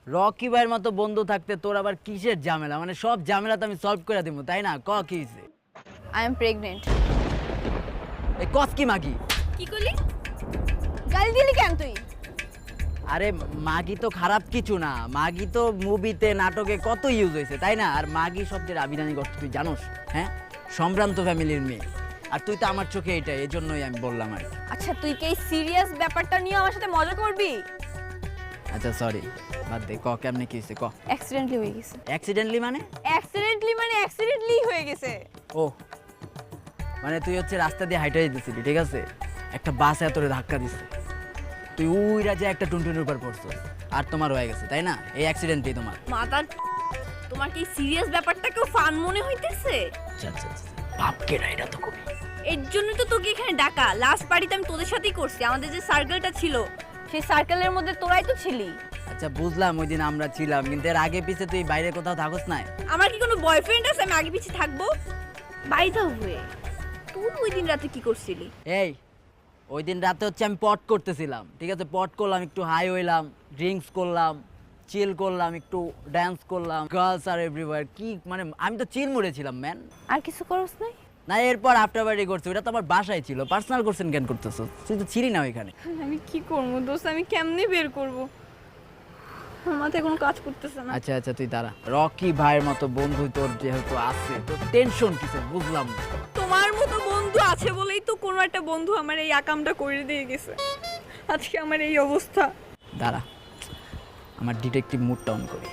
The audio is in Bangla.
রকি ভাইয়ের মতো বন্ধু থাকতে তোর আবার কিসের ঝামেলা? মানে সব ঝামেলা তো আমি সলভ করে দিব, তাই না? কি হইছে? I am pregnant. এই কস কি মাগি? কি করলি? গালি দিলি কেন তুই? আরে মাগি তো খারাপ কিছু না, মাগি তো মুভিতে নাটকে কত ইউজ হয়েছে, তাই না? আর মাগি শব্দের আবিধানি অর্থ তুই জানোস? হ্যাঁ, সম্ভ্রান্ত ফ্যামিলির মেয়ে। আর তুই তো আমার চোখে এটা, এই জন্যই আমি বললাম আর কি। আচ্ছা তুই কি এই সিরিয়াস ব্যাপারটা নিয়ে আমার সাথে মজা করবি? আচ্ছা সরি, বাদ দে। কেমনে কি হয়েছে? অ্যাক্সিডেন্টলি হয়ে গেছে। অ্যাক্সিডেন্টলি মানে? অ্যাক্সিডেন্টলি হয়ে গেছে। ও মানে তুই হচ্ছে রাস্তা দিয়ে হাইটে যেতেছিলি, ঠিক আছে? একটা বাস তোরে ধাক্কা দিছে, তুই উইরা যে একটা টুনটুনির উপর পড়ছো, আর তোমার হয়ে গেছে, তাই না? এই অ্যাক্সিডেন্টই তোমার। মাথা, তোমার কি সিরিয়াস ব্যাপারটাকেও ফান মনে হইতেছে? আচ্ছা আচ্ছা আচ্ছা, বাপকে না, এটা তো কবি। এর জন্য তো তোকে এখানে ডাকা। লাস্ট পার্টিতে আমি তোদের সাথেই করছি, আমাদের যে সার্কেলটা ছিল সেই সার্কেলের মধ্যে তোরাই তো ছিলি। আচ্ছা বুঝলাম, ওই দিন আমরা ছিলাম, কিন্তু এর আগে পিছে তুই বাইরে কোথাও থাকস না? আমার কি কোনো বয়ফ্রেন্ড আছে আমি আগে পিছে থাকবো? বাই দা ওয়ে, তুই ওই দিন রাতে কি করছিলি? এই ওই দিন রাতে হচ্ছে আমি পট করতেছিলাম, ঠিক আছে? পট করলাম, একটু হাই হইলাম, ড্রিঙ্কস করলাম, চিল করলাম, একটু ড্যান্স করলাম, গার্লস আর এভরিওয়্যার। কি মানে আমি তো চিল মুড়ে ছিলাম ম্যান। আর কিছু করছ নাই? না, এরপর আফটার পার্টি করছি, ওটা তো আমার বাসায় ছিল। পার্সোনাল করছেন কেন করতেছো? তুই তো ছিলি না ওইখানে। আমি কি করবো দোস্ত, আমি কেমনে বের করব? আমার মাথায় কোনো কাজ করতেছে না। আচ্ছা আচ্ছা তুই দাঁড়া, রকি ভাইয়ের মতো বন্ধু তোর যেহেতু আছে, তো টেনশন কিসে বুঝলাম না। তোমার মতো বন্ধু আছে বলেই তো কোনো একটা বন্ধু আমার এই আকামটা করে দিয়ে গেছে। আজকে আমার এই অবস্থা। দাঁড়া, আমার ডিটেকটিভ মুডটা অন করি।